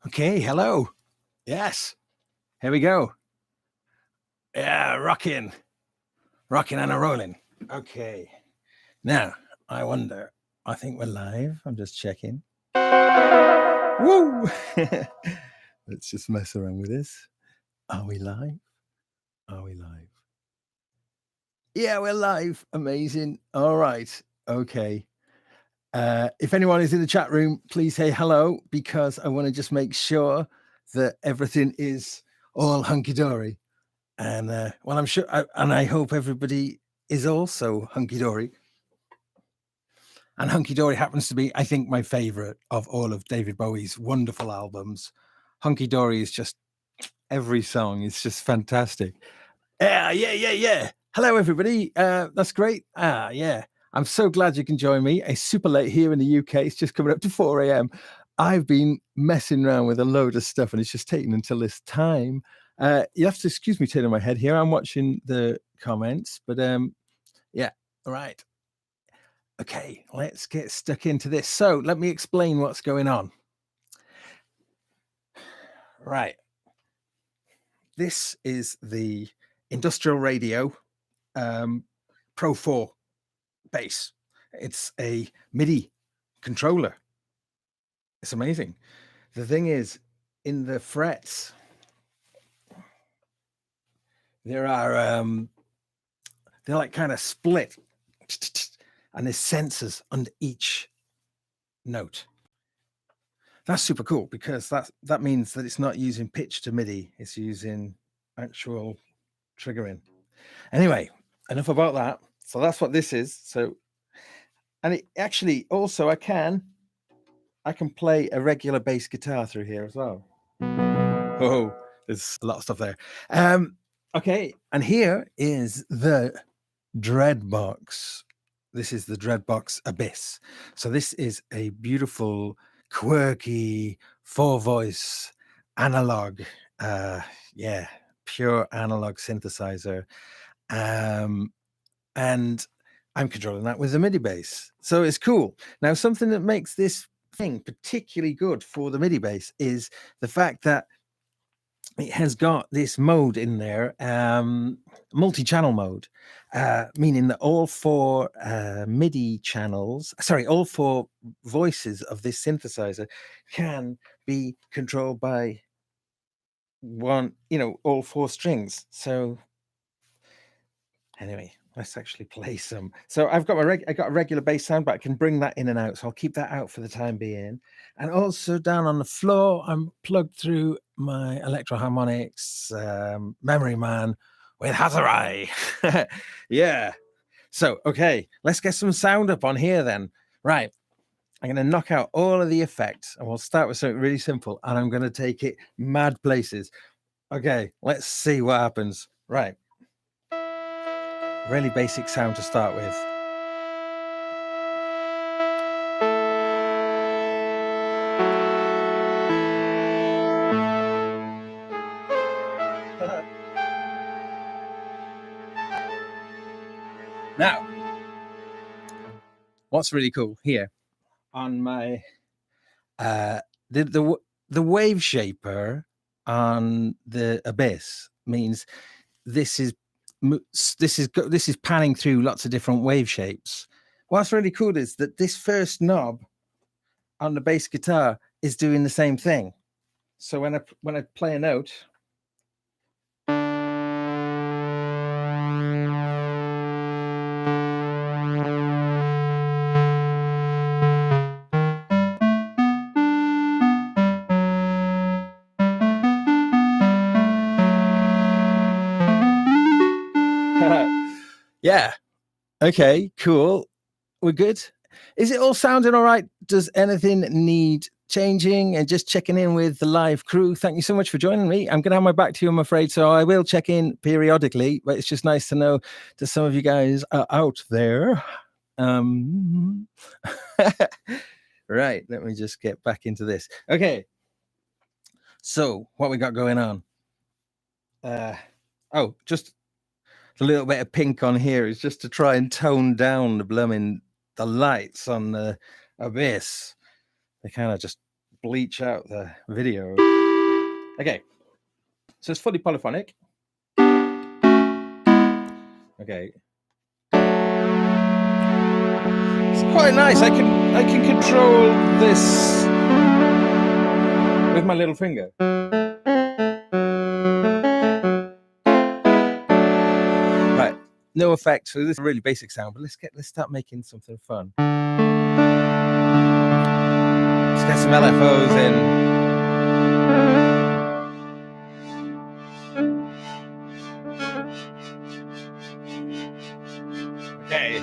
Okay, hello. Yes, here we go. Yeah, rocking and a rolling. Okay, now I wonder. I think we're live. I'm just checking. Woo! Let's just mess around with this. Are we live? Are we live? Yeah, we're live. Amazing. All right. Okay. If anyone is in the chat room, please say hello, because I want to just make sure that everything is all hunky-dory. And well, I'm sure, and I hope everybody is also hunky-dory. And hunky-dory happens to be, I think, my favorite of all of David Bowie's wonderful albums. Hunky-dory is just, every song is just fantastic. Yeah. Hello, everybody. That's great. Yeah. I'm so glad you can join me. It's super late here in the UK. It's just coming up to 4 a.m. I've been messing around with a load of stuff, and it's just taken until this time. You have to excuse me turning my head here. I'm watching the comments, but yeah. All right. Okay, let's get stuck into this. So let me explain what's going on. Right. This is the Industrial Radio Pro 4 bass. It's a MIDI controller. It's amazing. The thing is, in the frets, there are they're like kind of split, and there's sensors under each note. That's super cool, because that means that it's not using pitch to MIDI, it's using actual triggering. Anyway, enough about that. So that's what this is. So, and it actually also I can play a regular bass guitar through here as well. Oh, there's a lot of stuff there. Okay, and here is the Dreadbox. This is the Dreadbox Abyss. So this is a beautiful, quirky 4-voice analog, pure analog synthesizer. And I'm controlling that with the MIDI bass. So it's cool. Now, something that makes this thing particularly good for the MIDI bass is the fact that it has got this mode in there, multi-channel mode, meaning that all 4 MIDI channels, all 4 voices of this synthesizer can be controlled by one, all 4 strings. So anyway, let's actually play some. So I've got I got a regular bass sound, but I can bring that in and out. So I'll keep that out for the time being. And also down on the floor, I'm plugged through my Electro Harmonix Memory Man with hazarai. Yeah. So, okay, let's get some sound up on here then. Right. I'm going to knock out all of the effects, and we'll start with something really simple, and I'm going to take it mad places. Okay, let's see what happens. Right. Really basic sound to start with. Now, what's really cool here on my the wave shaper on the Abyss means this is panning through lots of different wave shapes. What's really cool is that this first knob on the bass guitar is doing the same thing. So when I play a note, yeah, okay, cool, we're good. Is it all sounding all right? Does anything need changing? And just checking in with the live crew. Thank you so much for joining me. I'm going to have my back to you, I'm afraid, so I will check in periodically, but it's just nice to know that some of you guys are out there. Right, let me just get back into this. Okay, so what we got going on? Just a little bit of pink on here is just to try and tone down the lights on the Abyss. They kind of just bleach out the video. Okay, so it's fully polyphonic. Okay, it's quite nice. I can control this with my little finger. Right, no effects. So this is a really basic sound, but let's start making something fun. Let's get some LFOs in. Okay.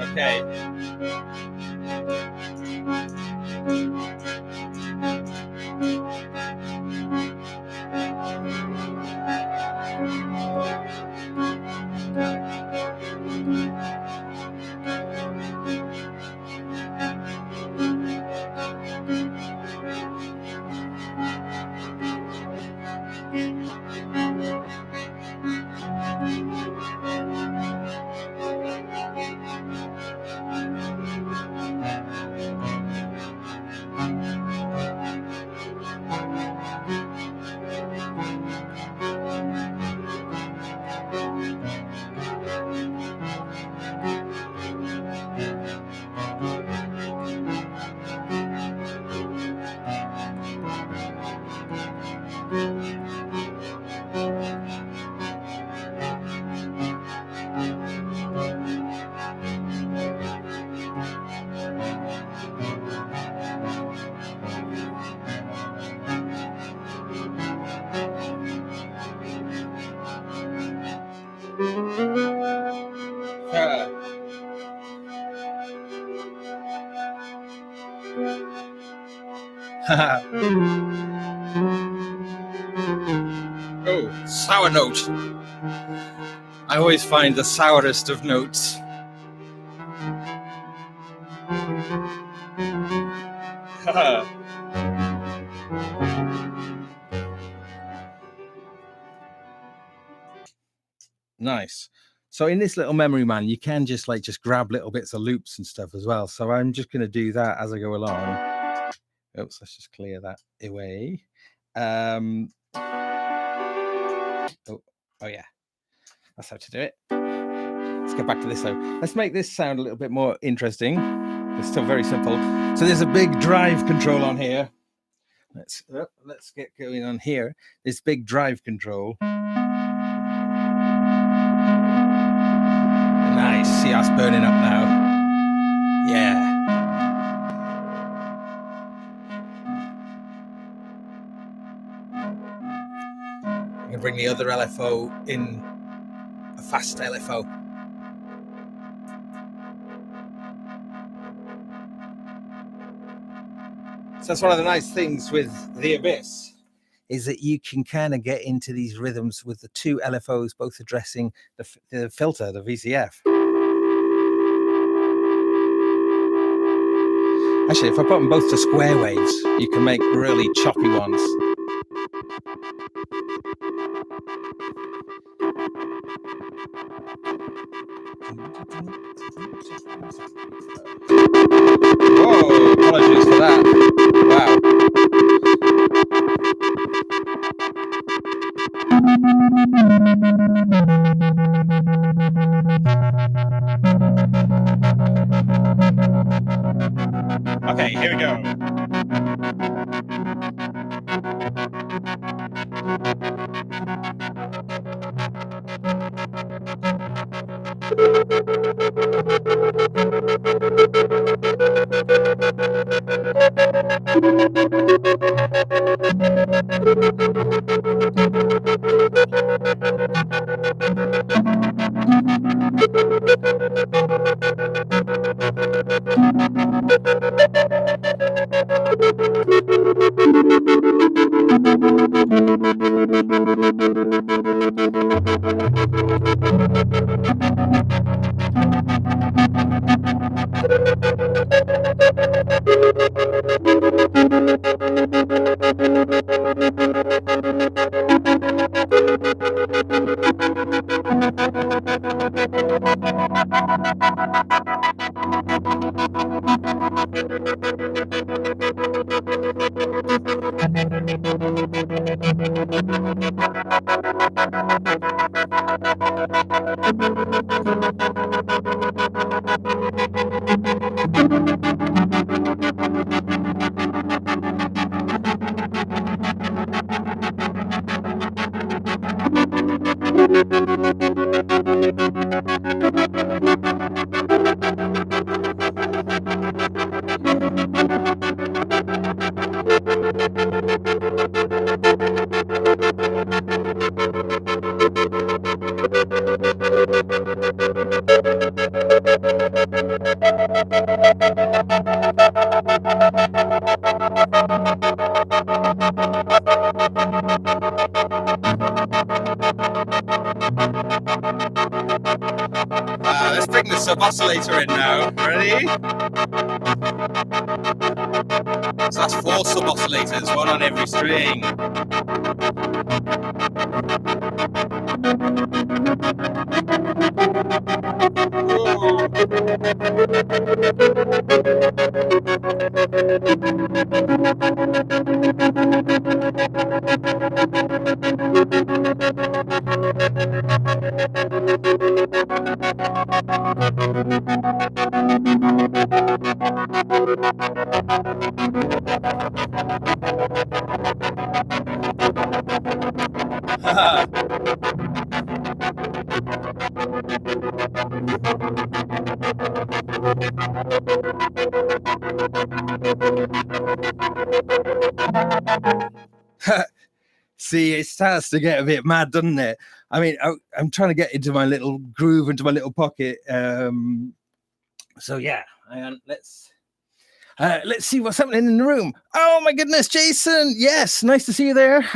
Okay. Oh, sour note. I always find the sourest of notes. Nice. So in this little Memory Man, you can just grab little bits of loops and stuff as well. So I'm just going to do that as I go along. Oops, let's just clear that away. Oh yeah, that's how to do it. Let's get back to this though. Let's make this sound a little bit more interesting. It's still very simple. So there's a big drive control on here. Let's get going on here. This big drive control. Nice. See us burning up now. Yeah. I'm gonna bring the other LFO in, a fast LFO. So that's one of the nice things with the Abyss, is that you can kind of get into these rhythms with the two LFOs both addressing the filter, the VCF. Actually, if I put them both to square waves, you can make really choppy ones. Whoa, apologies for that. Wow. Okay, here we go. Let's bring the sub oscillator in now. Ready? So that's 4 sub oscillators, one on every string. See, it starts to get a bit mad, doesn't it? I mean, I'm trying to get into my little groove, into my little pocket. So yeah, let's see what's happening in the room. Oh my goodness, Jason! Yes, nice to see you there.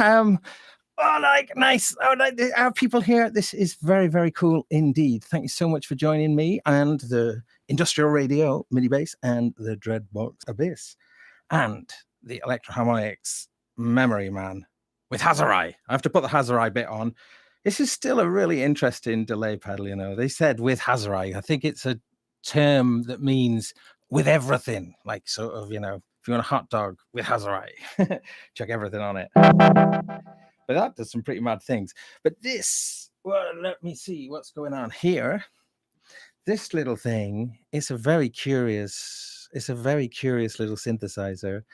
Oh, like nice. Oh, like our people here. This is very, very cool indeed. Thank you so much for joining me and the Industrial Radio Midi Bass and the Dreadbox Abyss and the Electro Harmonix Memory Man with hazarai. I have to put the hazarai bit on. This is still a really interesting delay pedal, you know. They said with hazarai. I think it's a term that means with everything, like sort of, you know, if you want a hot dog with hazarai, chuck everything on it. But that does some pretty mad things. But this, well, let me see what's going on here. This little thing is a very curious little synthesizer.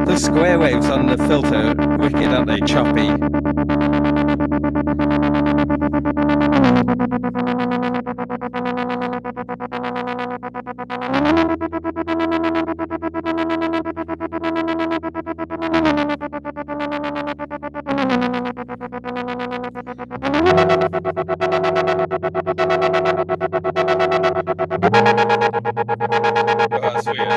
The square waves on the filter, wicked, aren't they? Choppy. Oh, that's weird.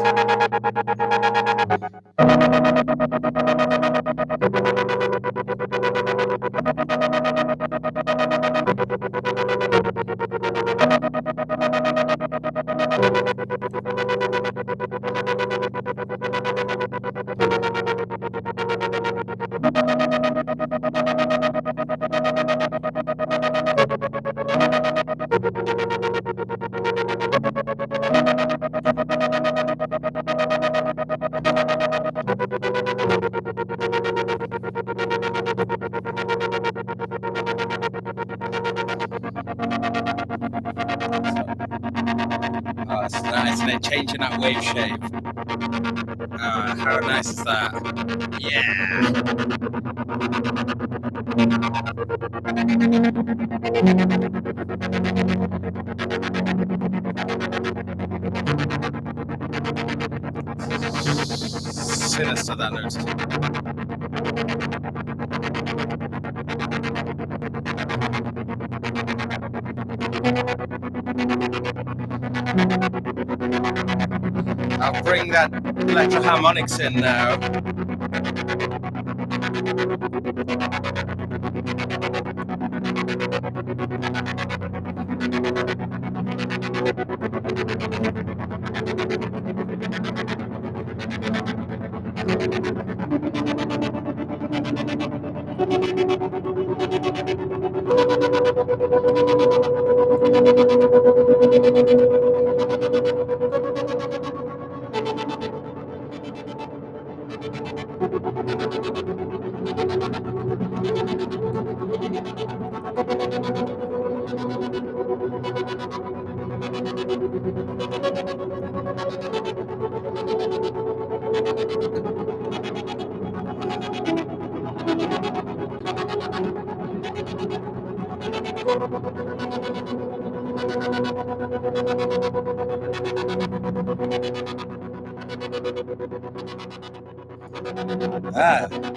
Oh, it's nice, isn't it? Changing that wave shape. How nice is that? Yeah. Sinister, that note. I'll bring that Electro Harmonix in now.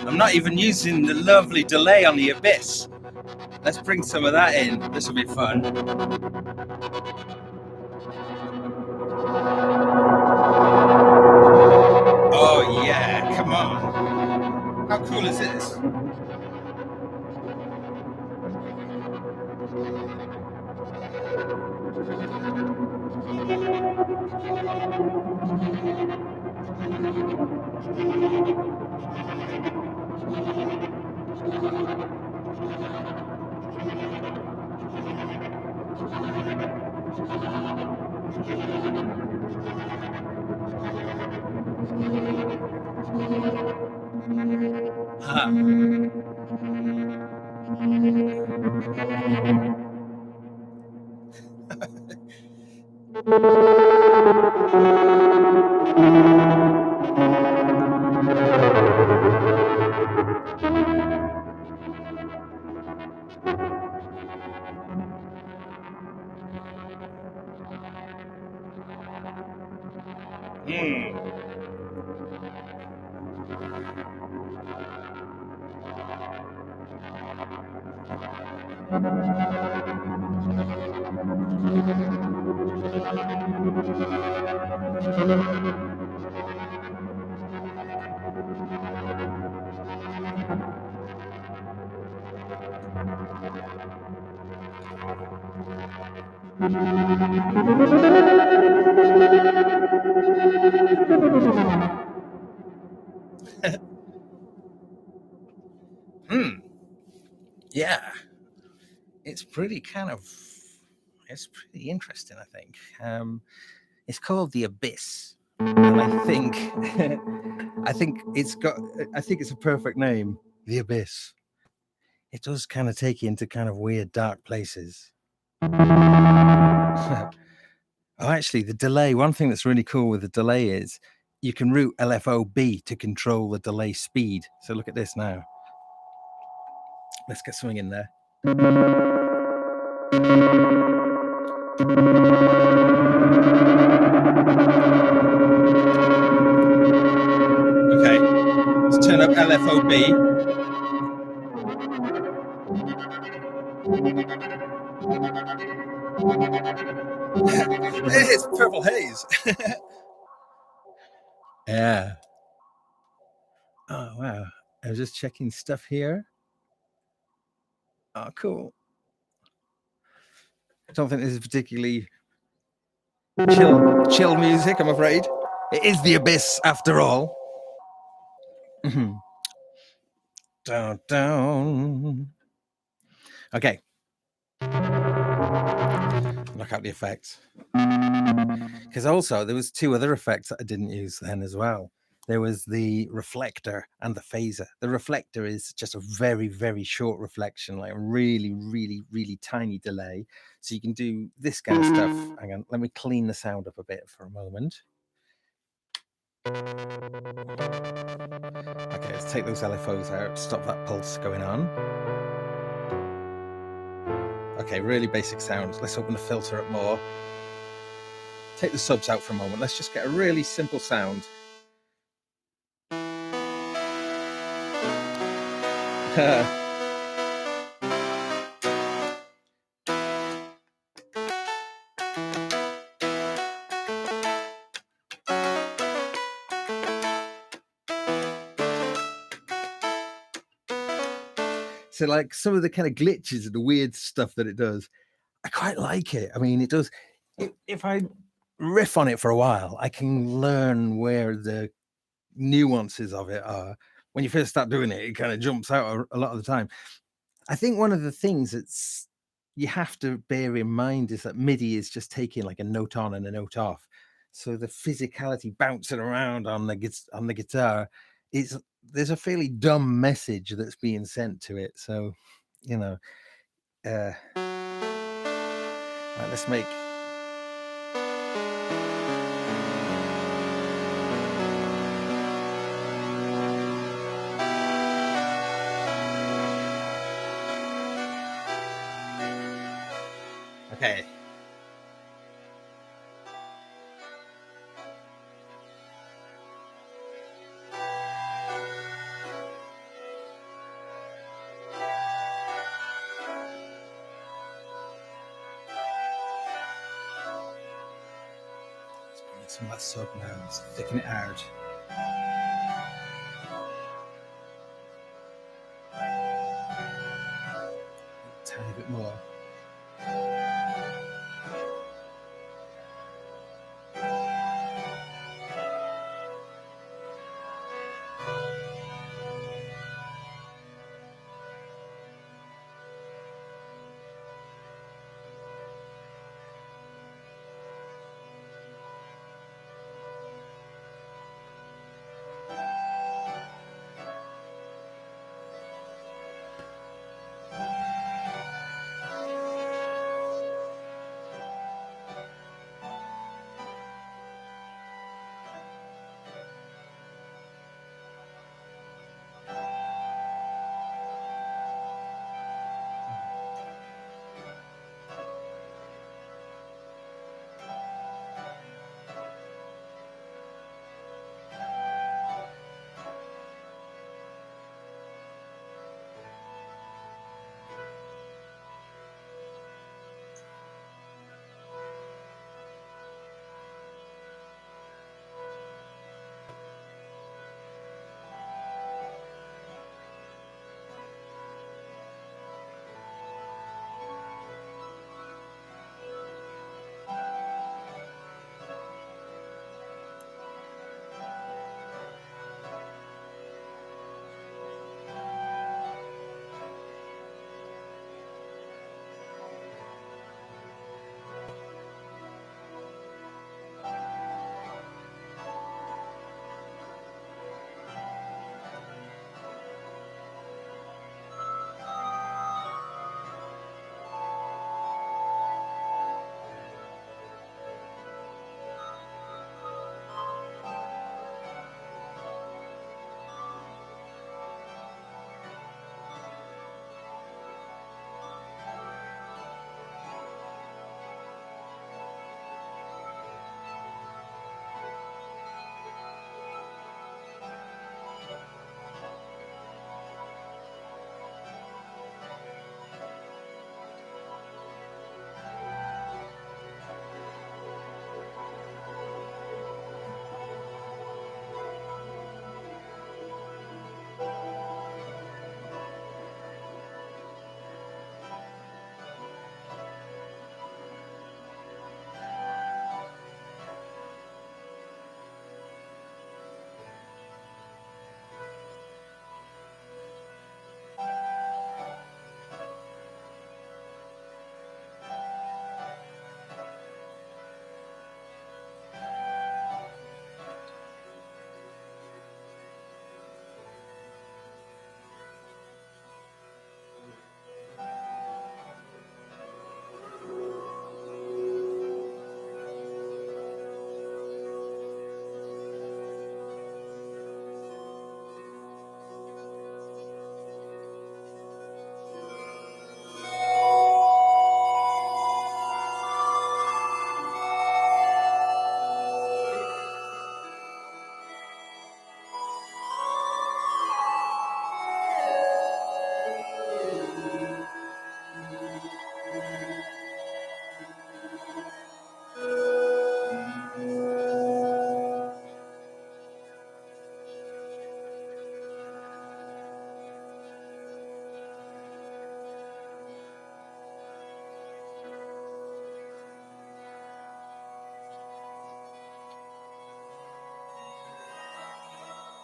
I'm not even using the lovely delay on the Abyss. Let's bring some of that in. This will be fun. Oh yeah, come on. How cool is this? Yeah, it's pretty it's pretty interesting, I think. It's called the Abyss, and I think I think it's a perfect name, the Abyss. It does kind of take you into kind of weird, dark places. Oh, actually, the delay, one thing that's really cool with the delay is you can route LFOB to control the delay speed. So look at this now. Let's get something in there. Okay, let's turn up LFOB. It's Purple Haze. Yeah. Oh, wow. I was just checking stuff here. Oh, cool. I don't think this is particularly chill music, I'm afraid. It is the Abyss after all. Down, down. Okay. Knock out the effects. Because also there was two other effects that I didn't use then as well. There was the reflector and the phaser. The reflector is just a very, very short reflection, like a really, really, really tiny delay. So you can do this kind of stuff. Hang on, let me clean the sound up a bit for a moment. Okay, let's take those LFOs out, stop that pulse going on. Okay, really basic sounds. Let's open the filter up more. Take the subs out for a moment. Let's just get a really simple sound. So like some of the kind of glitches and the weird stuff that it does, I quite like it. I mean, it does. If I riff on it for a while, I can learn where the nuances of it are. When you first start doing it, it kind of jumps out a lot of the time. I think one of the things that's you have to bear in mind is that MIDI is just taking like a note on and a note off. So the physicality bouncing around on the guitar, there's a fairly dumb message that's being sent to it. So, you know, right, let's make. Okay. Some of that sub now, let's thicken it out. A tiny bit more.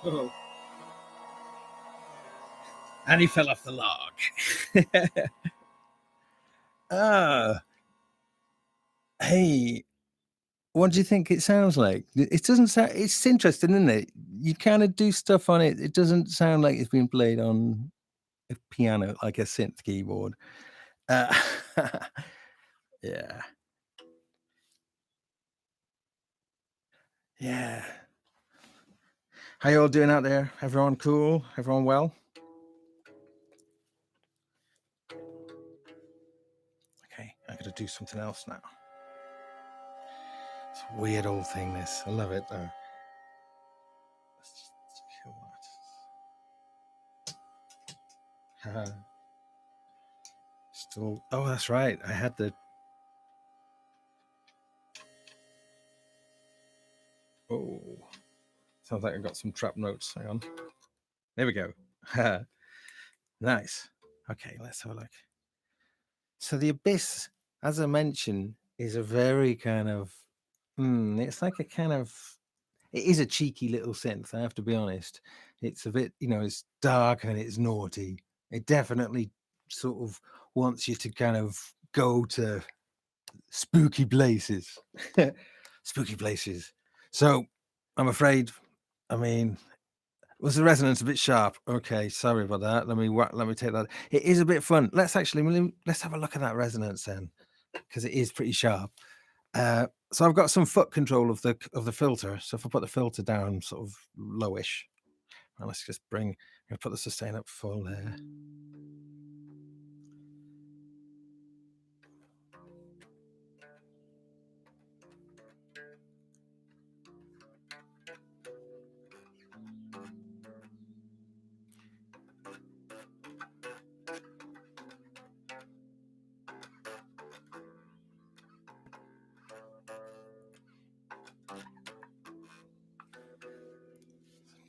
Oh. And he fell off the log. Hey, what do you think it sounds like? It doesn't sound. It's interesting, isn't it? You kind of do stuff on it. It doesn't sound like it's been played on a piano, like a synth keyboard. Uh, yeah, yeah. How you all doing out there? Everyone cool? Everyone well? Okay, I gotta do something else now. It's a weird old thing, this. I love it though. Let's just kill that. Still, oh, that's right. I had the. Oh, sounds like I got some trap notes. Hang on. There we go. Nice. Okay, let's have a look. So the Abyss, as I mentioned, is a very kind of. It's like a kind of. It is a cheeky little synth. I have to be honest. It's a bit, it's dark and it's naughty. It definitely sort of wants you to kind of go to spooky places. Spooky places. So I'm afraid, I mean, was the resonance a bit sharp? Okay, sorry about that. Let me take that. It is a bit fun. Let's have a look at that resonance then, because it is pretty sharp. So I've got some foot control of the filter. So if I put the filter down sort of lowish, and let's just put the sustain up full there.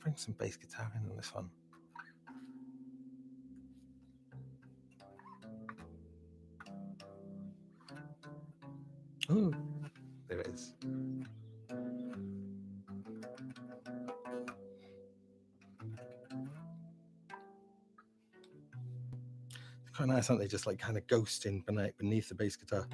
Bring some bass guitar in on this one. Ooh, there it is. It's quite nice, aren't they? Just like kind of ghosting beneath the bass guitar.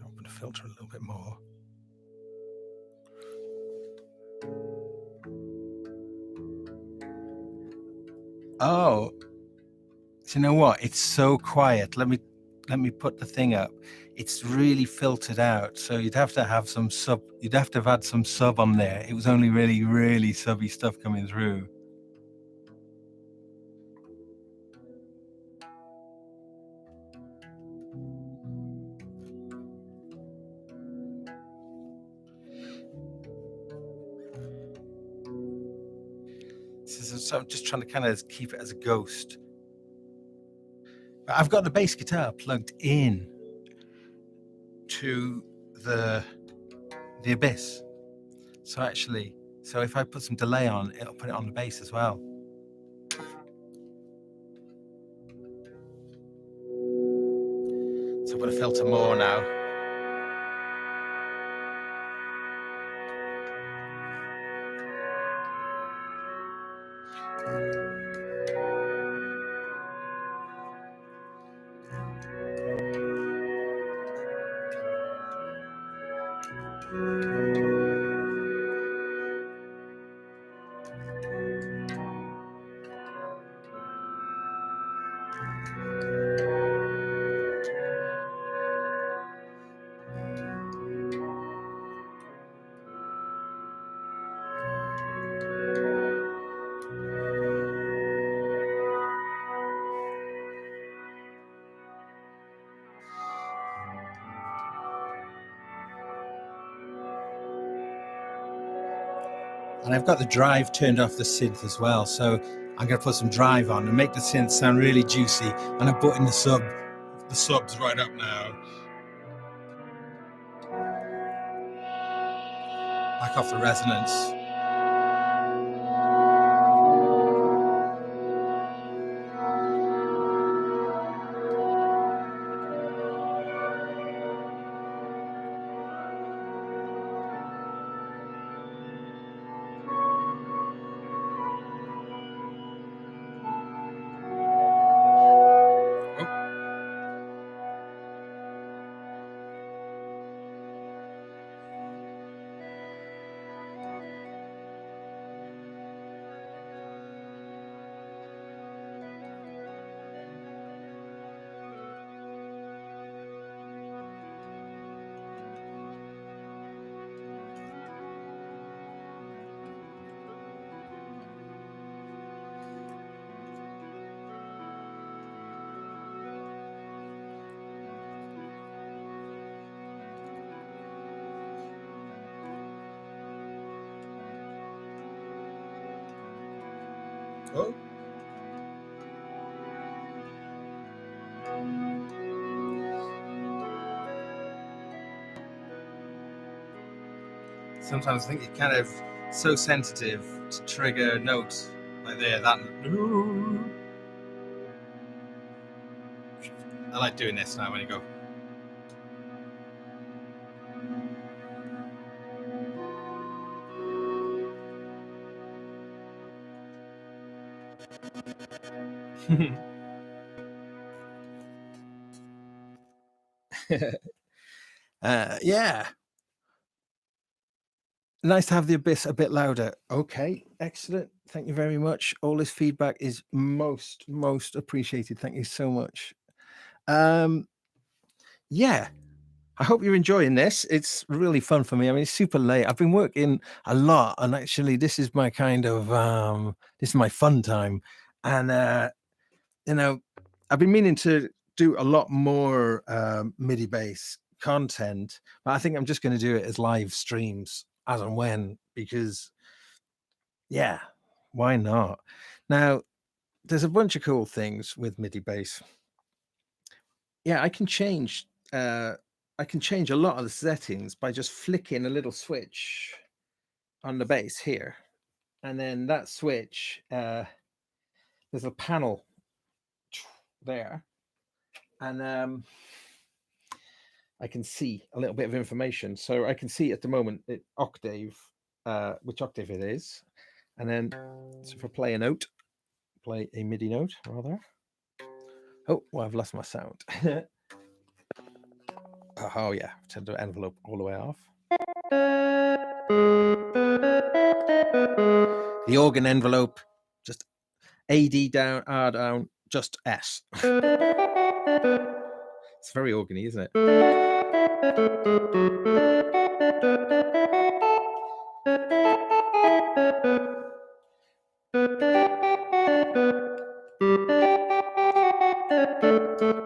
Open the filter a little bit more. Oh, so you know what? It's so quiet. Let me put the thing up. It's really filtered out. So you'd have to have some sub. You'd have to have had some sub on there. It was only really, really subby stuff coming through. So I'm just trying to kind of keep it as a ghost. But I've got the bass guitar plugged in to the Abyss. So if I put some delay on, it'll put it on the bass as well. So I'm going to filter more now. And I've got the drive turned off the synth as well, so I'm going to put some drive on and make the synth sound really juicy. And I'm putting the subs right up now. Back off the resonance. Oh. Sometimes I think it kind of so sensitive to trigger notes like there. That I like doing this now when you go. Yeah. Nice to have the Abyss a bit louder. Okay, excellent. Thank you very much. All this feedback is most appreciated. Thank you so much. Yeah, I hope you're enjoying this. It's really fun for me. I mean, it's super late. I've been working a lot, and actually, this is my kind of this is my fun time. And you know, I've been meaning to do a lot more MIDI bass content, but I think I'm just going to do it as live streams as and when, because yeah, why not? Now, there's a bunch of cool things with MIDI bass. Yeah, I can change a lot of the settings by just flicking a little switch on the bass here, and then that switch, there's a panel there, and I can see a little bit of information. So I can see at the moment octave, which octave it is, and then so if I play a MIDI note rather. Oh, well, I've lost my sound. Oh yeah, turn the envelope all the way off. The organ envelope, just AD down, R down, just S. It's very organy, isn't it?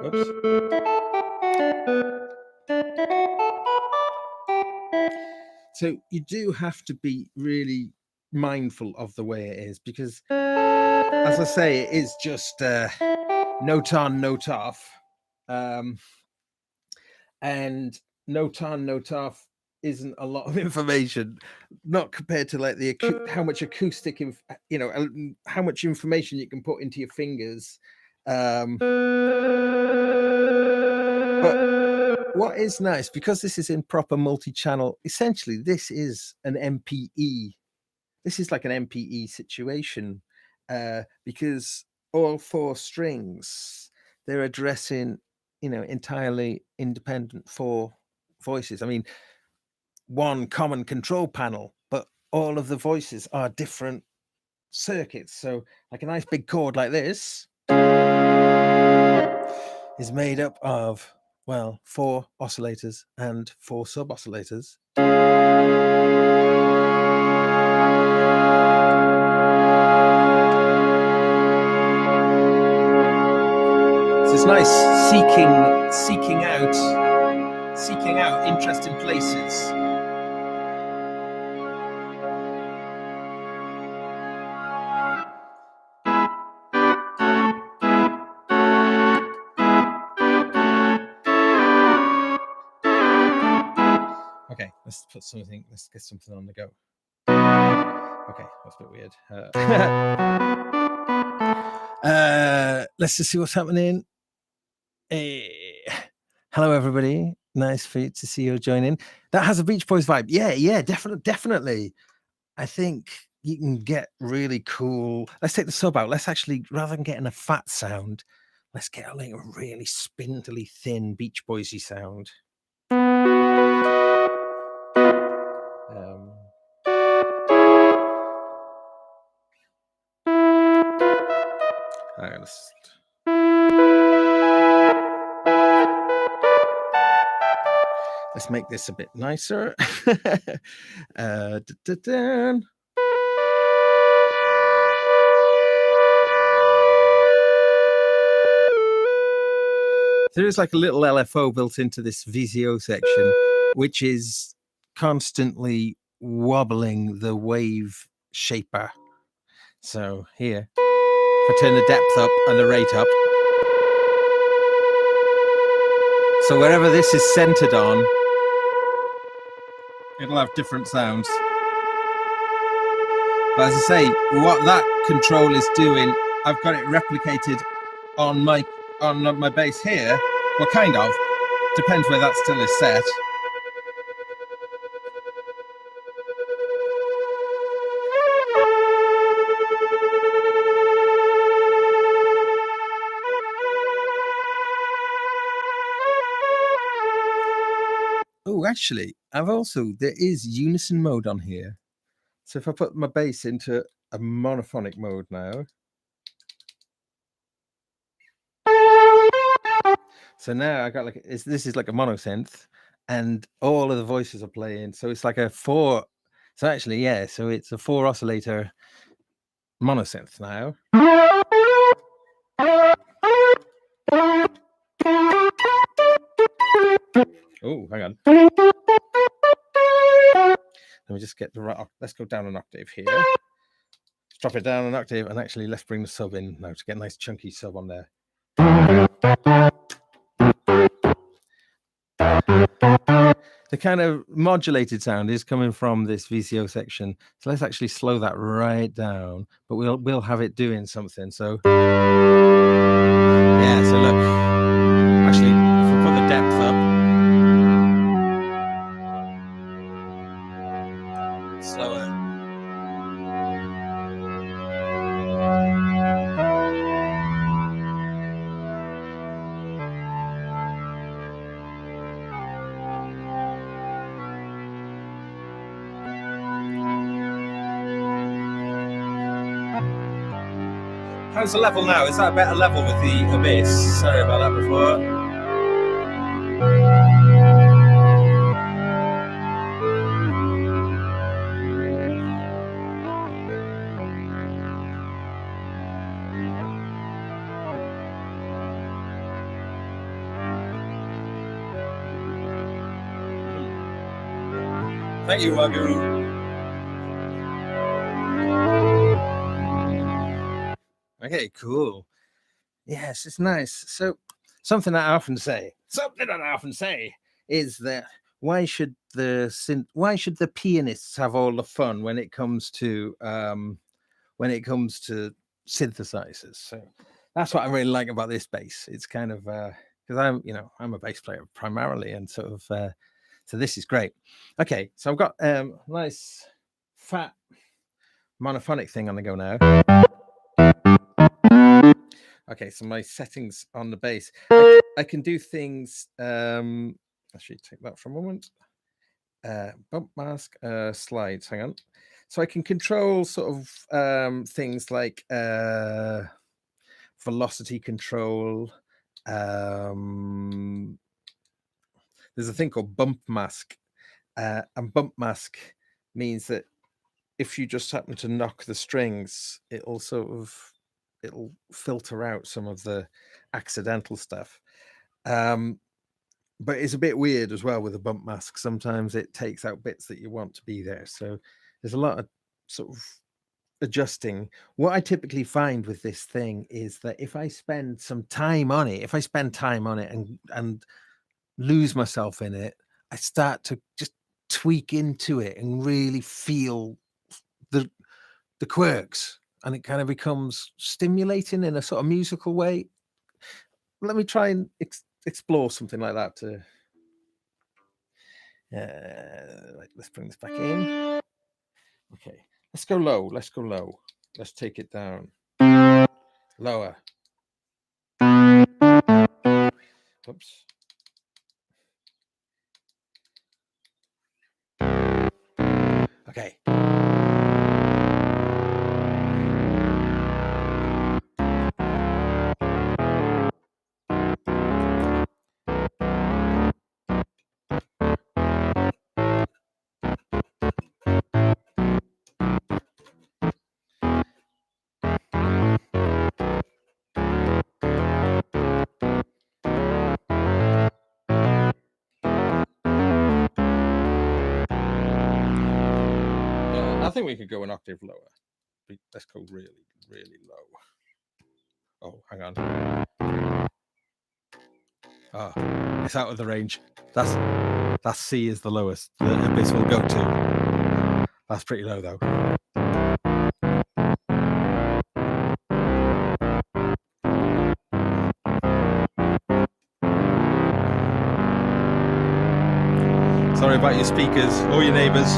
Whoops. So you do have to be really mindful of the way it is, because as I say, it is just note on, note off, and note on, note off isn't a lot of information, not compared to like how much acoustic, how much information you can put into your fingers. But what is nice, because this is in proper multi-channel, essentially this is an MPE. This is like an MPE situation, because all four strings, they're addressing, entirely independent four voices. I mean, one common control panel, but all of the voices are different circuits. So like a nice big chord like this is made up of, well, 4 oscillators and 4 sub oscillators. So it's nice seeking out interesting places. Let's put something. Let's get something on the go. Okay, that's a bit weird. Let's just see what's happening. Hey. Hello, everybody. Nice for you to see you joining. That has a Beach Boys vibe. Yeah, definitely. I think you can get really cool. Let's take the sub out. Let's actually, rather than getting a fat sound, let's get a really spindly, thin Beach Boysy sound. Let's make this a bit nicer. There is like a little LFO built into this VCO section, which is constantly wobbling the wave shaper. So here, if I turn the depth up and the rate up, so wherever this is centered on, it'll have different sounds. But as I say, what that control is doing, I've got it replicated on my bass here. Well, kind of. Depends where that still is set. Oh, actually, there is unison mode on here. So if I put my bass into a monophonic mode now. So now I got this is like a monosynth, and all of the voices are playing. So it's like a 4. So actually, yeah, so it's a 4 oscillator monosynth now. Oh, hang on. Let me just get the right. Let's go down an octave here. Let's drop it down an octave, and actually let's bring the sub in now to get a nice chunky sub on there. The kind of modulated sound is coming from this VCO section. So let's actually slow that right down, but we'll have it doing something. So yeah, so look, actually, if we put the depth up, slower. How's the level now? Is that a better level with the Abyss? Sorry about that before. Thank you, Wagyu. Okay, cool. Yes, it's nice. So something that I often say is that why should the pianists have all the fun when it comes to synthesizers? So that's what I really like about this bass. It's kind of because I'm a bass player primarily, and sort of so this is great. Okay, so I've got nice fat monophonic thing on the go now. Okay, so my settings on the bass, I can do things. Actually, take that for a moment. Bump mask, slides. Hang on. So I can control sort of things like velocity control. There's a thing called bump mask, and bump mask means that if you just happen to knock the strings, it'll filter out some of the accidental stuff. But it's a bit weird as well with a bump mask. Sometimes it takes out bits that you want to be there. So there's a lot of sort of adjusting. What I typically find with this thing is that if I spend time on it and lose myself in it, I start to just tweak into it and really feel the quirks, and it kind of becomes stimulating in a sort of musical way. Let me try and explore something like that. Let's bring this back in. Okay, let's go low. Let's go low. Let's take it down. Lower. Oops. Okay. I think we could go an octave lower. Let's go really, really low. Oh, hang on. Oh, it's out of the range. That's C is the lowest the Abyss will go to. That's pretty low though. Sorry about your speakers or your neighbors.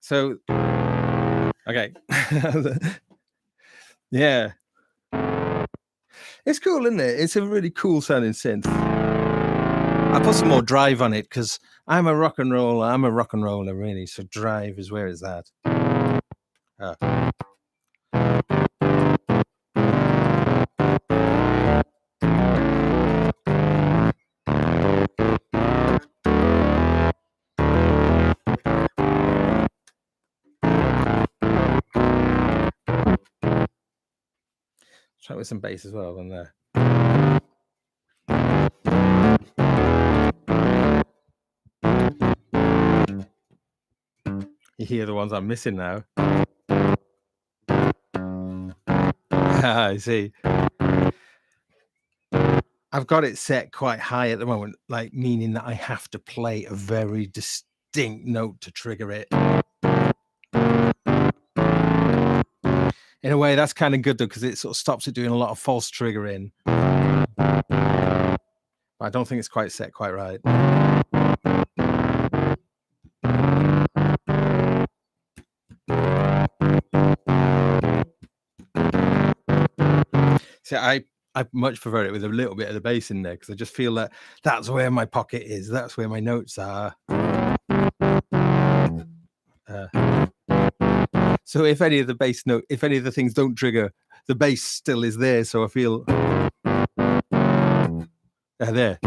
So, okay. Yeah. It's cool, isn't it? It's a really cool sounding synth. I put some more drive on it because I'm a rock and roller, really. So drive is where it's at. Try with some bass as well on there. You hear the ones I'm missing now. I see. I've got it set quite high at the moment, like meaning that I have to play a very distinct note to trigger it. In a way, that's kind of good though, because it sort of stops it doing a lot of false triggering. But I don't think it's quite set quite right. See, I much prefer it with a little bit of the bass in there because I just feel that that's where my pocket is. That's where my notes are. So if any of the bass note, if any of the things don't trigger, the bass still is there. So I feel there.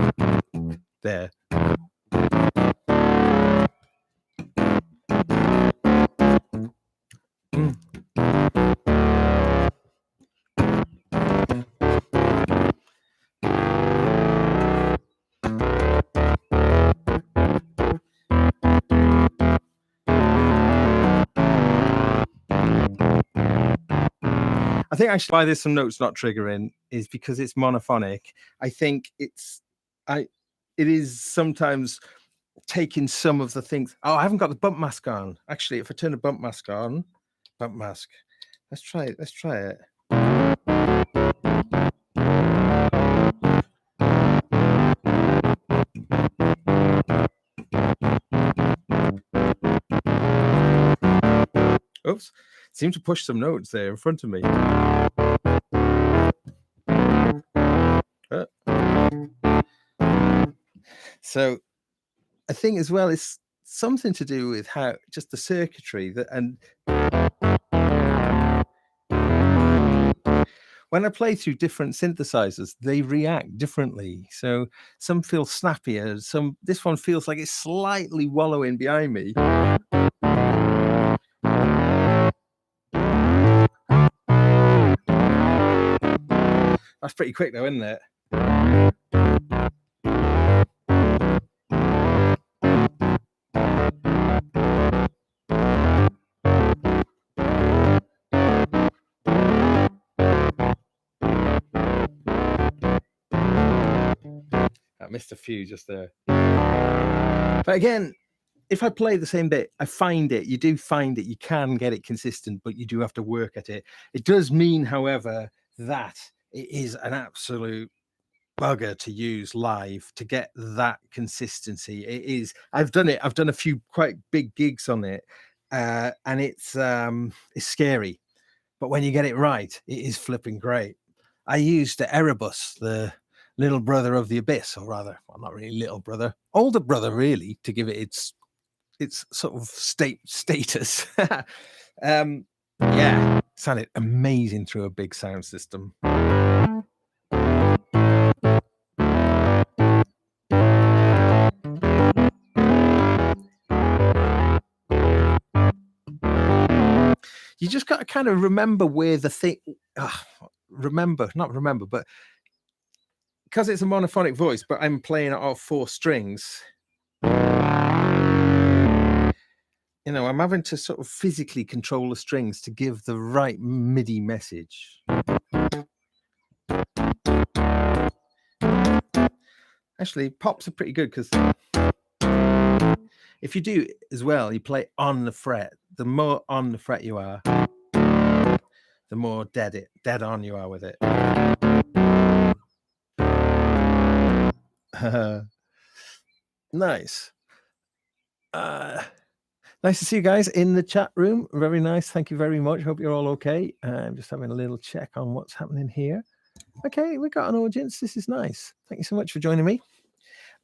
I think actually why there's some notes not triggering is because it's monophonic. I think it is sometimes taking some of the things. Oh, I haven't got the bump mask on. Actually, if I turn the bump mask on, let's try it. Oops, seem to push some notes there in front of me. So I think as well it's something to do with how just the circuitry that, and when I play through different synthesizers, they react differently. So some feel snappier, this one feels like it's slightly wallowing behind me. That's pretty quick though, isn't it? I missed a few just there. But again, if I play the same bit, you do find that you can get it consistent, but you do have to work at it. It does mean, however, that it is an absolute bugger to use live to get that consistency. It is. I've done it. I've done a few quite big gigs on it, and it's scary. But when you get it right, it is flipping great. I used the Erebus, the little brother of the Abyss, or rather, well, not really little brother, older brother, really, to give it its sort of status. Yeah, sounded amazing through a big sound system. You just got to kind of remember where the thing, not remember, but because it's a monophonic voice, but I'm playing it off 4 strings. You know, I'm having to sort of physically control the strings to give the right MIDI message. Actually, pops are pretty good because if you do as well, you play on the fret. The more on the fret you are, the more dead on you are with it. Nice. Nice to see you guys in the chat room. Very nice. Thank you very much. Hope you're all okay. I'm just having a little check on what's happening here. Okay, we got an audience. This is nice. Thank you so much for joining me.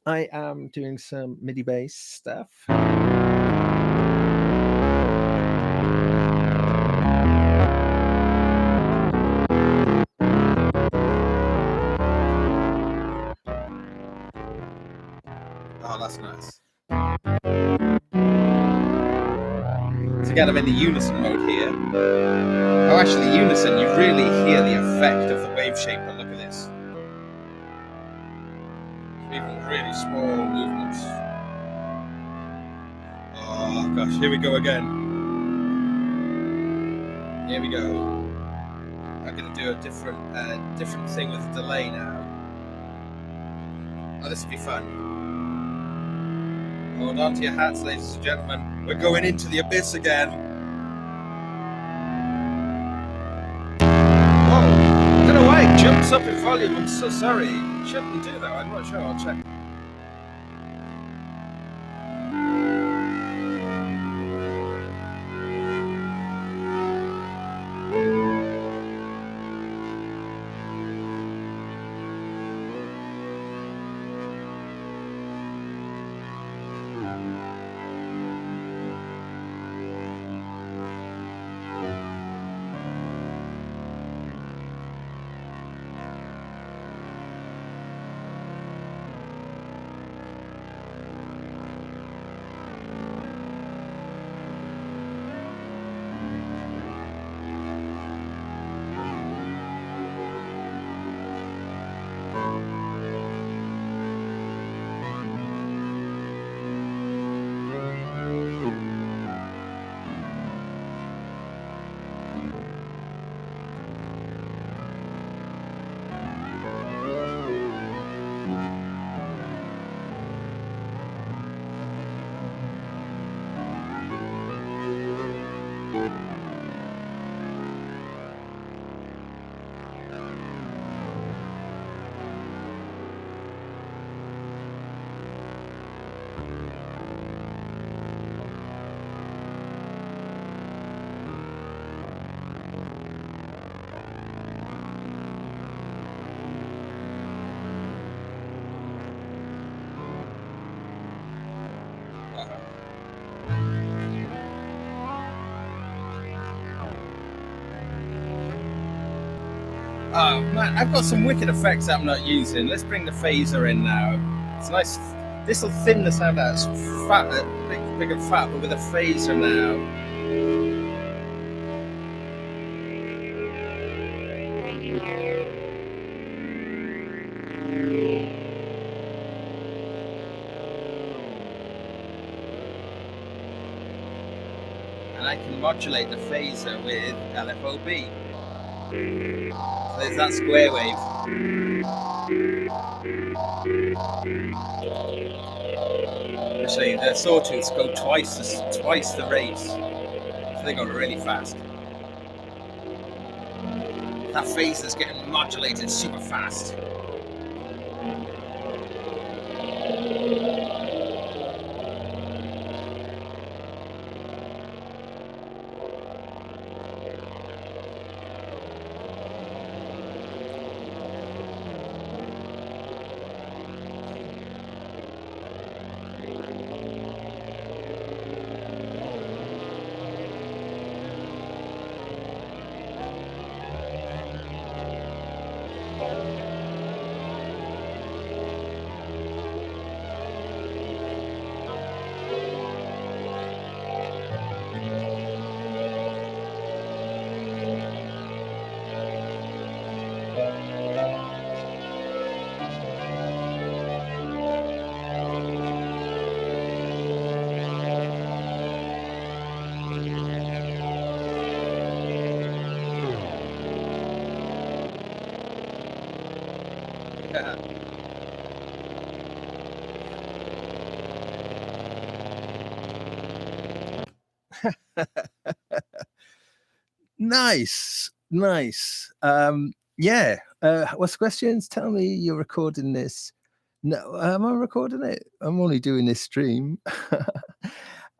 I am doing some MIDI bass stuff. Oh, that's nice. So again, I'm in the unison mode here. Oh, actually, unison, you really hear the effect of the wave shape, but look at this. Even really small movements. Oh gosh, here we go again. Here we go. I'm going to do a different thing with the delay now. Oh, this will be fun. Hold on to your hats, ladies and gentlemen. We're going into the abyss again. Whoa! I don't know why it jumps up in volume. I'm so sorry. Shouldn't do that. I'm not sure. I'll check. Oh man, I've got some wicked effects I'm not using. Let's bring the phaser in now. It's nice. This will thin the sound out. It's fat, big and fat, but with a phaser now. and I can modulate the phaser with LFOB. So there's that square wave. Actually, the sawtooths go twice the rate, so they go really fast. That phaser's getting modulated super fast. Nice. Yeah. What's the questions? Tell me you're recording this. No, am I recording it? I'm only doing this stream.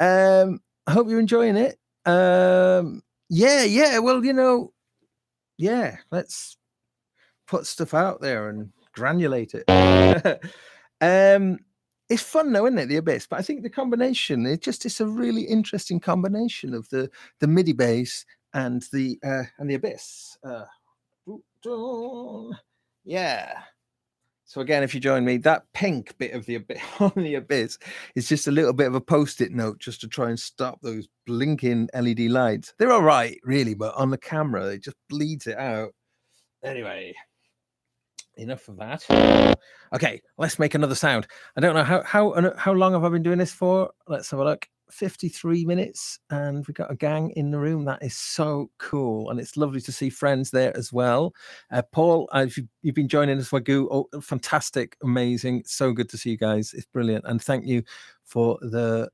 I hope you're enjoying it. Yeah. Well, yeah, let's put stuff out there and granulate it. It's fun though, isn't it? The Abyss, but I think the combination, it's a really interesting combination of the MIDI bass and the Abyss. Yeah. So again, if you join me, that pink bit of the Abyss on the Abyss is just a little bit of a post-it note just to try and stop those blinking LED lights. They're all right, really, but on the camera, it just bleeds it out. Anyway, enough of that. Okay, let's make another sound. I don't know how long have I been doing this for? Let's have a look. 53 minutes, and we've got a gang in the room. That is so cool, and it's lovely to see friends there as well. Paul, you've been joining us, Wagyu. Oh, fantastic, amazing, so good to see you guys. It's brilliant, and thank you for the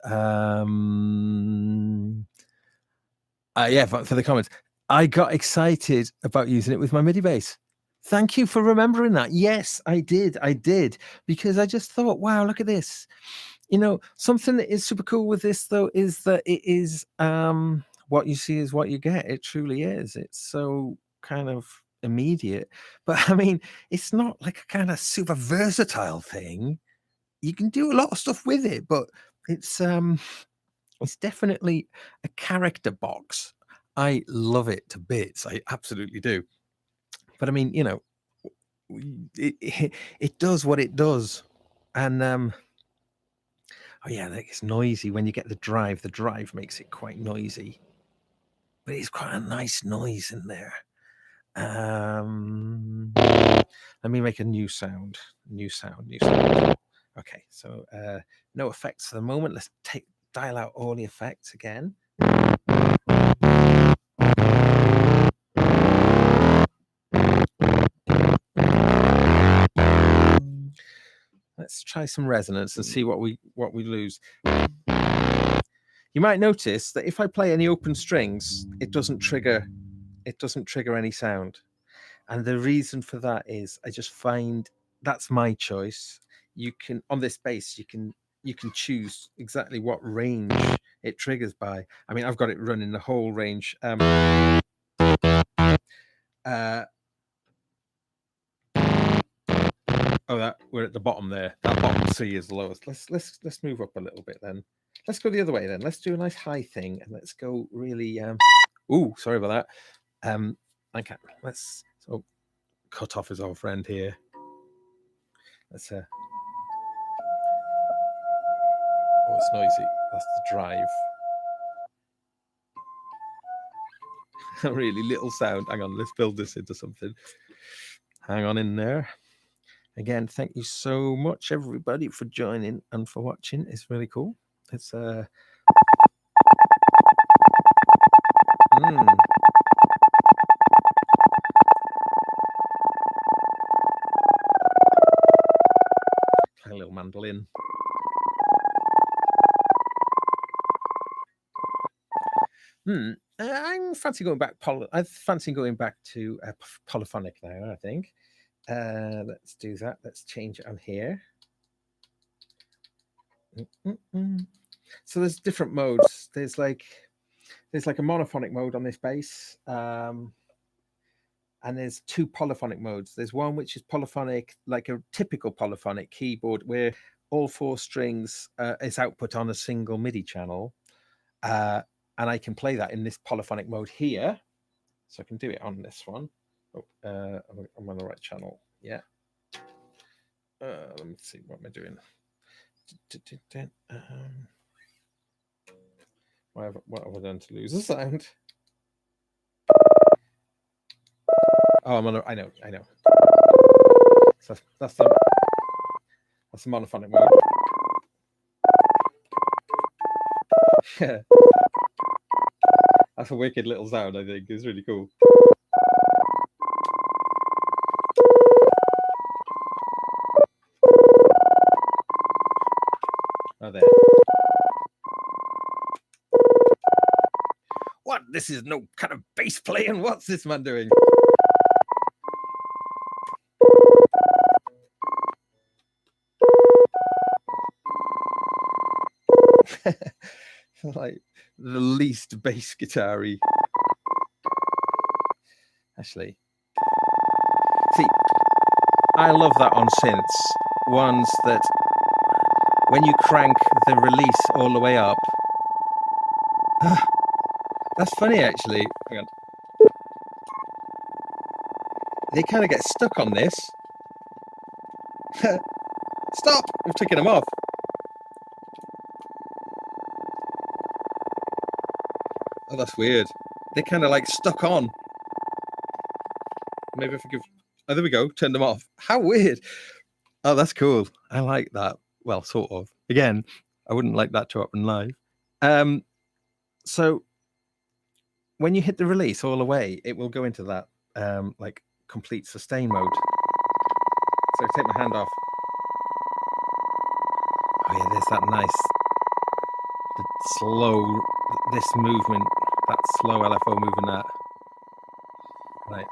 for the comments. I got excited about using it with my MIDI bass. Thank you for remembering that. Yes, I did, because I just thought, wow, look at this. Something that is super cool with this, though, is that it is what you see is what you get. It truly is. It's so kind of immediate. But I mean, it's not like a kind of super versatile thing. You can do a lot of stuff with it, but it's definitely a character box. I love it to bits. I absolutely do. But I mean, it does what it does. And oh yeah, it's noisy when you get the drive. The drive makes it quite noisy, but it's quite a nice noise in there. Let me make a new sound. Okay, so no effects for the moment. Let's dial out all the effects again. Let's try some resonance and see what we lose. You might notice that if I play any open strings, it doesn't trigger any sound. And the reason for that is I just find that's my choice. You can, on this bass, you can choose exactly what range it triggers by. I mean, I've got it running the whole range. We're at the bottom there. That bottom C is the lowest. Let's move up a little bit then. Let's go the other way then. Let's do a nice high thing and let's go really ooh, sorry about that. Okay, so cutoff is our friend here. Let's oh, it's noisy. That's the drive. A really little sound. Hang on, let's build this into something. Hang on in there. Again, thank you so much, everybody, for joining and for watching. It's really cool. It's Play a little mandolin. I fancy going back. I fancy going back to polyphonic now. I think. Let's do that. Let's change it on here. So there's different modes. There's like a monophonic mode on this bass, and there's two polyphonic modes. There's one which is polyphonic, like a typical polyphonic keyboard, where all four strings is output on a single MIDI channel, and I can play that in this polyphonic mode here. So I can do it on this one. Oh, I'm on the right channel. Yeah. Let me see. What am I doing? What have I done to lose the sound? Oh, I'm on. I know. So that's the monophonic mode. Yeah. That's a wicked little sound. I think it's really cool. Oh, there. What? This is no kind of bass playing. What's this man doing? Like the least bass guitar-y. Actually, see, I love that on synths. Ones that when you crank the release all the way up. That's funny, actually. Hang on. They kind of get stuck on this. Stop! We've taken them off. Oh, that's weird. They kind of like stuck on. Maybe if I give... Oh, there we go. Turn them off. How weird. Oh, that's cool. I like that. Well, sort of. Again, I wouldn't like that to happen live. So when you hit the release all the way, it will go into that like complete sustain mode. So take my hand off. Oh yeah, there's that nice, the slow, this movement, that slow LFO moving that. Right.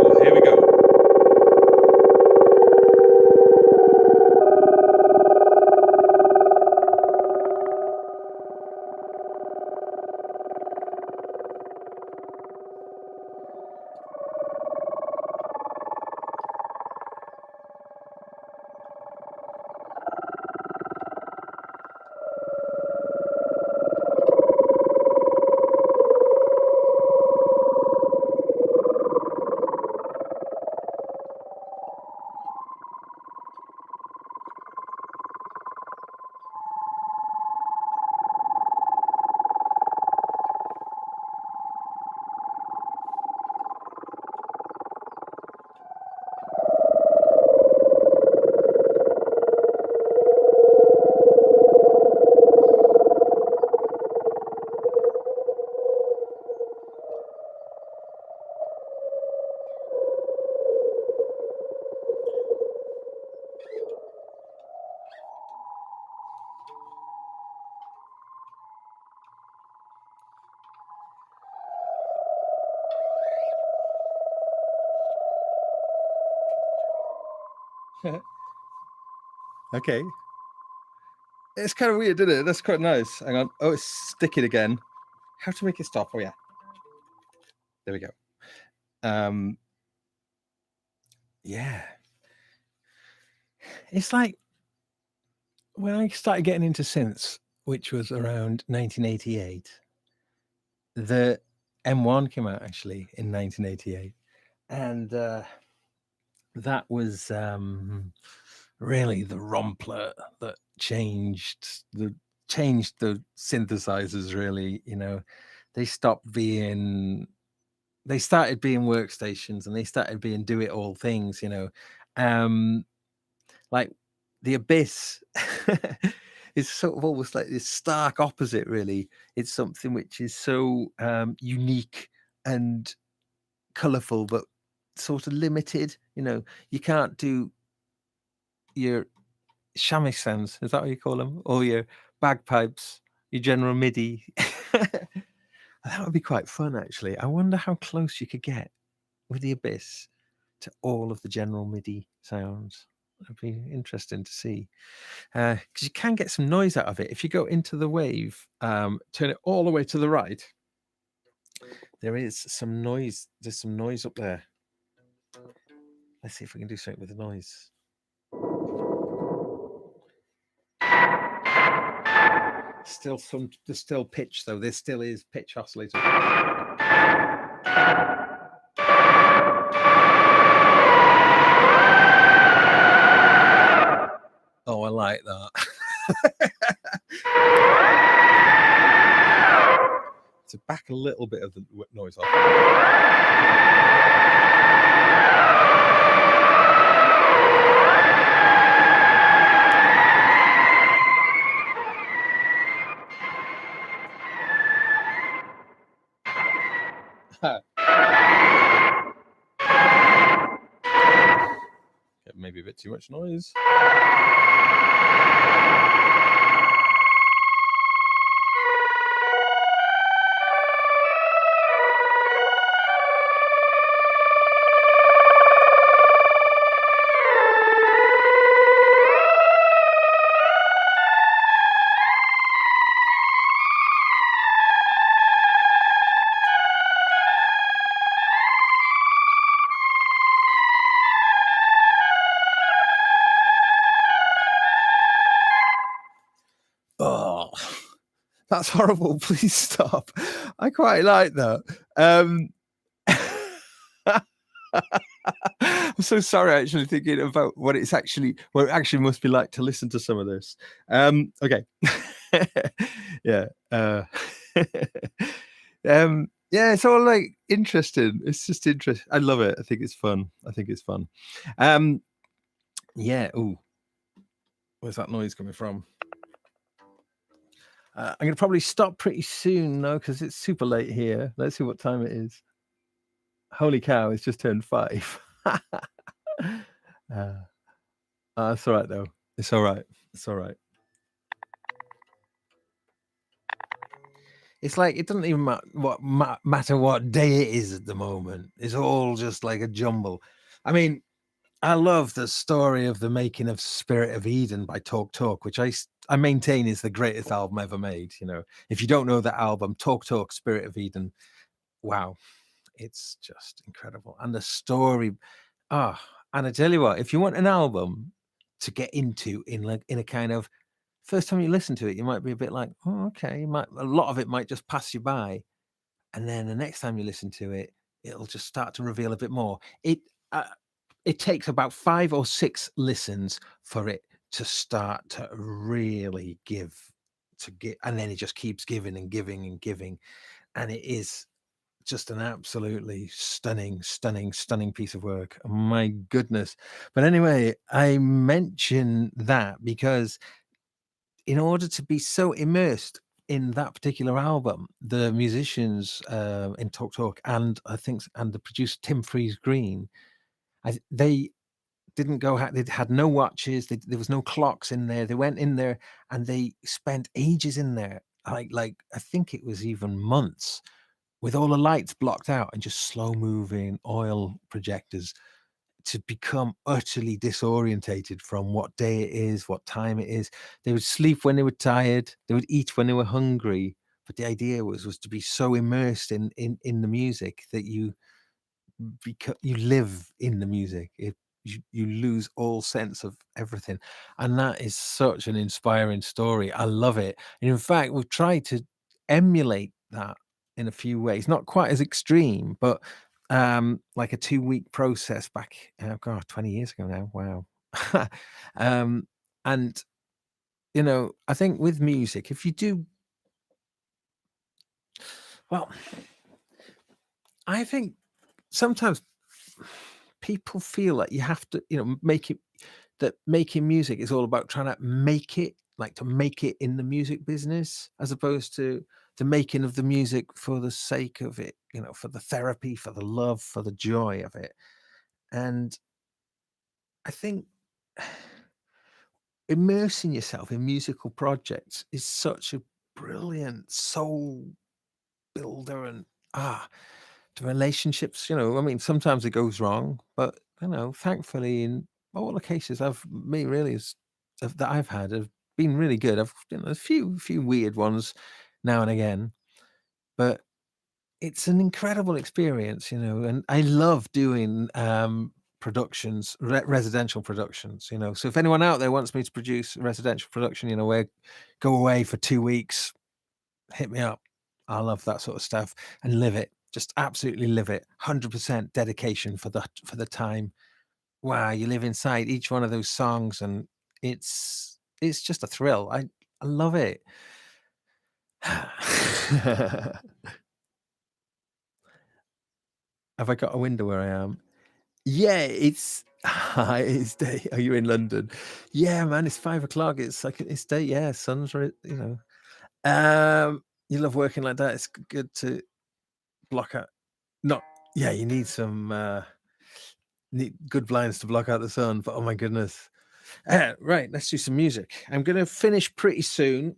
Oh, here we go. Okay. It's kind of weird, isn't it? That's quite nice. Hang on. Oh, it's sticking again. How to make it stop? Oh, yeah. There we go. Yeah. It's like when I started getting into synths, which was around 1988, the M1 came out actually in 1988. And that was really the rompler that changed the synthesizers, really. You know, they started being workstations, and they started being do it all things, you know. Like the Abyss it's sort of almost like this stark opposite, really. It's something which is so unique and colourful, but sort of limited. You know, you can't do your shamisen, is that what you call them? Or your bagpipes, your general MIDI. That would be quite fun, actually. I wonder how close you could get with the Abyss to all of the general MIDI sounds. It'd be interesting to see. Because you can get some noise out of it. If you go into the wave, turn it all the way to the right, there is some noise. There's some noise up there. Let's see if we can do something with the noise. There's still pitch though. There still is pitch oscillator. Oh, I like that. So back a little bit of the noise off. Maybe a bit too much noise. Oh, that's horrible. Please stop. I quite like that. I'm so sorry, actually, thinking about what it actually must be like to listen to some of this. Okay. Yeah. Yeah, it's all like interesting. It's just interesting. I love it. I think it's fun. Yeah. Ooh. Where's that noise coming from? I'm going to probably stop pretty soon now because it's super late here. Let's see what time it is. Holy cow, it's just turned 5. It's all right, though. It's all right. It's like it doesn't even matter what day it is at the moment. It's all just like a jumble. I mean, I love the story of the making of Spirit of Eden by Talk Talk, which I maintain is the greatest album ever made. You know, if you don't know that album, Talk Talk, Spirit of Eden, wow, it's just incredible. And the story, and I tell you what, if you want an album to get into in a kind of first time you listen to it, you might be a bit like, oh, okay, a lot of it might just pass you by, and then the next time you listen to it, it'll just start to reveal a bit more. It takes about 5 or 6 listens for it to start to really give, and then it just keeps giving and giving and giving, and it is just an absolutely stunning piece of work. My goodness. But anyway, I mention that because in order to be so immersed in that particular album, the musicians in Talk Talk and the producer Tim Freeze Green, they didn't go. They had no watches. There was no clocks in there. They went in there and they spent ages in there. Like I think it was even months, with all the lights blocked out and just slow moving oil projectors, to become utterly disorientated from what day it is, what time it is. They would sleep when they were tired. They would eat when they were hungry. But the idea was to be so immersed in the music that you live in the music. You lose all sense of everything, and that is such an inspiring story. I love it. And in fact, we've tried to emulate that in a few ways, not quite as extreme, but like a 2-week process back 20 years ago now. Wow. And you know, I think with music, if you do well, I think sometimes people feel like you have to, making music is all about trying to make it like to make it in the music business, as opposed to the making of the music for the sake of it, you know, for the therapy, for the love, for the joy of it. And I think immersing yourself in musical projects is such a brilliant soul builder. And the relationships, you know, I mean, sometimes it goes wrong, but you know, thankfully in all the cases that I've had have been really good. I've, you know, a few weird ones now and again, but it's an incredible experience, you know. And I love doing productions, residential productions, you know. So if anyone out there wants me to produce a residential production, you know, where go away for 2 weeks, hit me up. I love that sort of stuff and live it. Just absolutely live it. 100% dedication for the time. Wow, you live inside each one of those songs, and it's just a thrill. I love it. Have I got a window where I am? Yeah, it's it's day. Are you in London? Yeah, man, it's 5 o'clock. It's like it's day. Yeah, sun's you know. You love working like that. It's good to block out. Not yeah, you need some need good blinds to block out the sun. But oh my goodness. Right, let's do some music. I'm gonna finish pretty soon.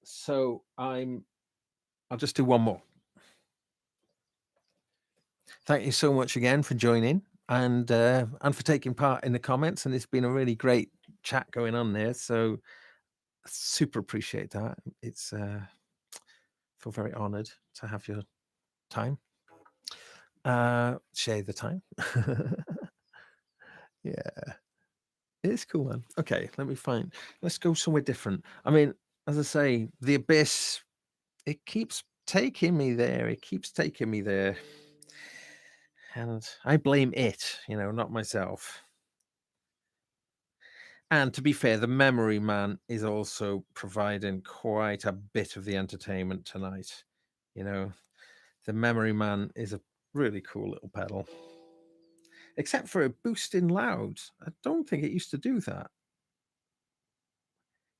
So I'll just do one more. Thank you so much again for joining and for taking part in the comments. And it's been a really great chat going on there. So super appreciate that. It's feel very honored to have your time. Share the time. Yeah. It's cool, man. Okay, let's go somewhere different. I mean, as I say, the Abyss, it keeps taking me there. It keeps taking me there. And I blame it, you know, not myself. And to be fair, the Memory Man is also providing quite a bit of the entertainment tonight. You know, the Memory Man is a really cool little pedal. Except for a boost in loud. I don't think it used to do that.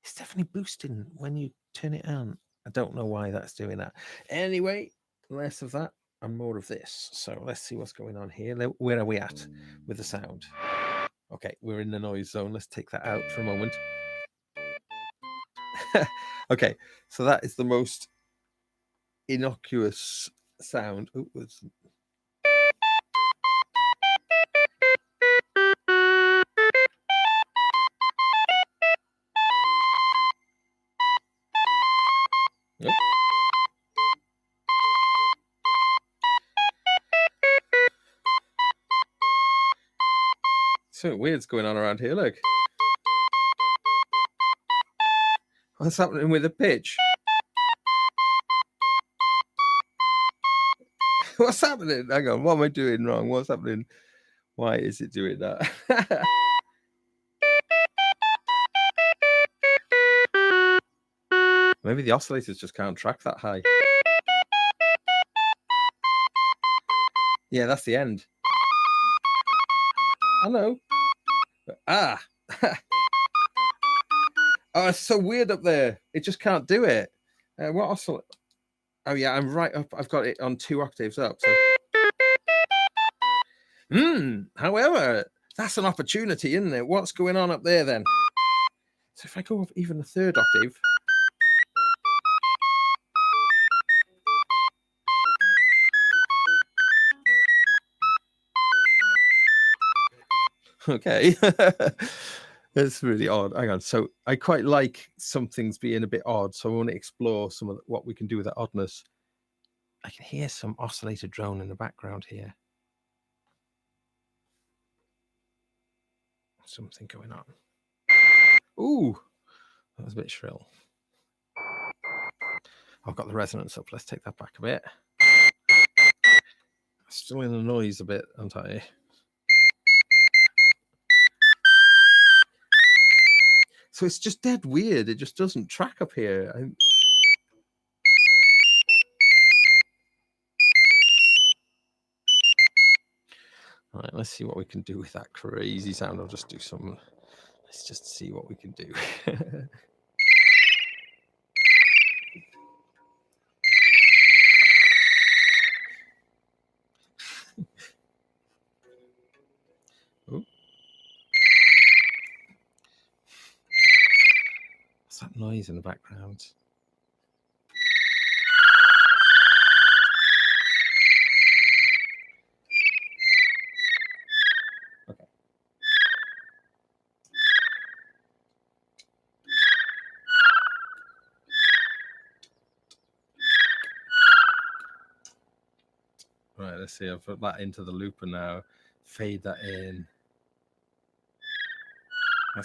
It's definitely boosting when you turn it on. I don't know why that's doing that. Anyway, less of that and more of this. So let's see what's going on here. Where are we at with the sound? Okay, we're in the noise zone. Let's take that out for a moment. Okay, so that is the most innocuous sound. Ooh, Yep. Something weird's going on around here. Look. What's happening with the pitch? What's happening? Hang on, what am I doing wrong? What's happening? Why is it doing that? Maybe the oscillators just can't track that high. Yeah, that's the end. I know. Oh, it's so weird up there. It just can't do it. What oscillator? Oh yeah, I'm right up. I've got it on 2 octaves up. So. However, that's an opportunity, isn't it? What's going on up there then? So if I go up even a 3rd octave. Okay. It's really odd. Hang on. So I quite like some things being a bit odd. So I want to explore some of what we can do with that oddness. I can hear some oscillator drone in the background here. Something going on. Ooh, that was a bit shrill. I've got the resonance up. Let's take that back a bit. Still in the noise a bit, aren't I? So it's just dead weird. It just doesn't track up here. All right, let's see what we can do with that crazy sound. I'll just do some Let's just see what we can do. Oh. What's that noise in the background? Okay. Right, let's see. I've put that into the looper now. Fade that in.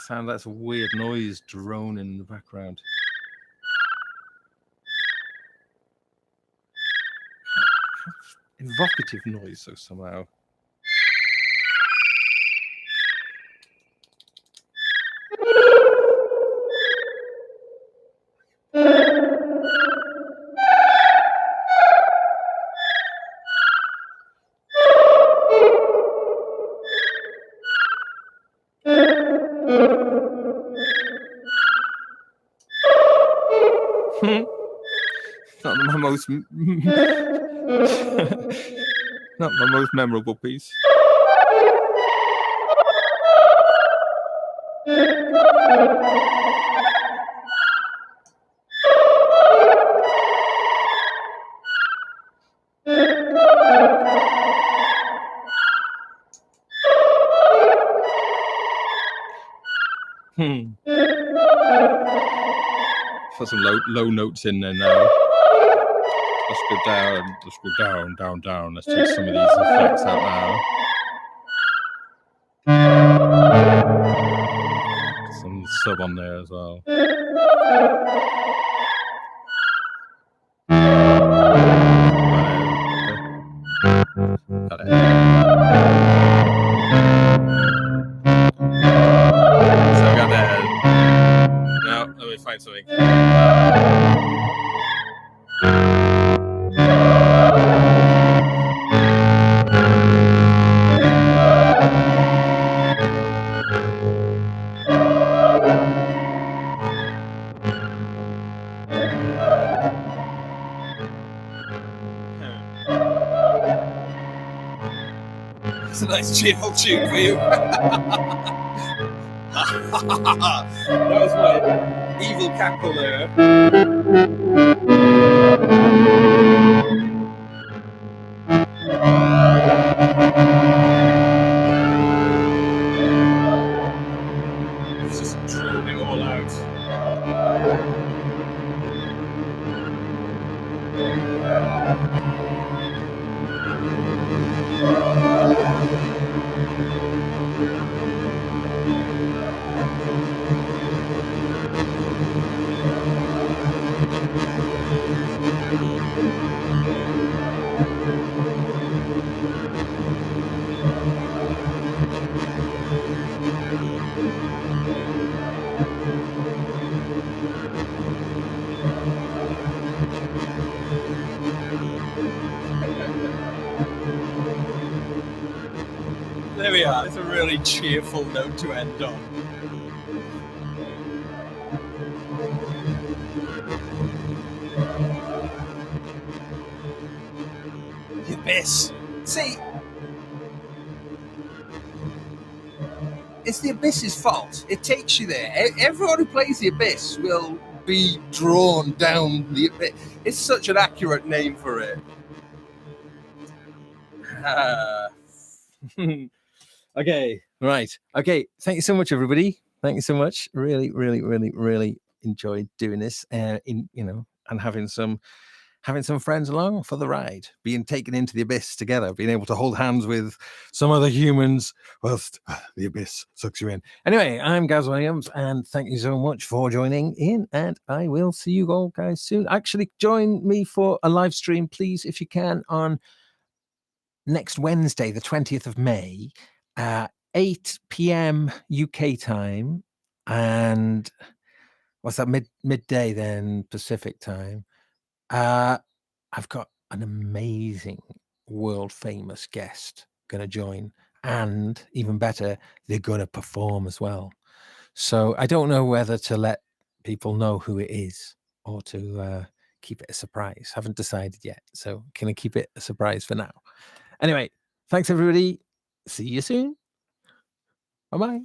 That's a weird noise droning in the background. Evocative noise, so somehow. Not my most not my most memorable piece. Put some low notes in there now. Let's go down. Let's go down, down, down. Let's take some of these effects out now. Some sub on there as well. Got it. So I got that. Now let me find something. It's a nice cheerful tune for you. That was my evil cackle there. It's just droning all out. There we are. It's a really cheerful note to end on. The Abyss. See, it's the Abyss's fault. It takes you there. Everyone who plays the Abyss will be drawn down the Abyss. It's such an accurate name for it. Okay, right. Okay, thank you so much, everybody. Thank you so much. Really, really, really, really enjoyed doing this. And having some friends along for the ride, being taken into the Abyss together, being able to hold hands with some other humans whilst the Abyss sucks you in. Anyway, I'm Gaz Williams, and thank you so much for joining in, and I will see you all guys soon. Actually, join me for a live stream, please, if you can, on next Wednesday, the 20th of May, 8 p.m. UK time, and what's that, midday then Pacific time. I've got an amazing world famous guest going to join, and even better, they're going to perform as well. So I don't know whether to let people know who it is or to keep it a surprise. Haven't decided yet. So can I keep it a surprise for now? Anyway, thanks everybody. See you soon. Bye-bye.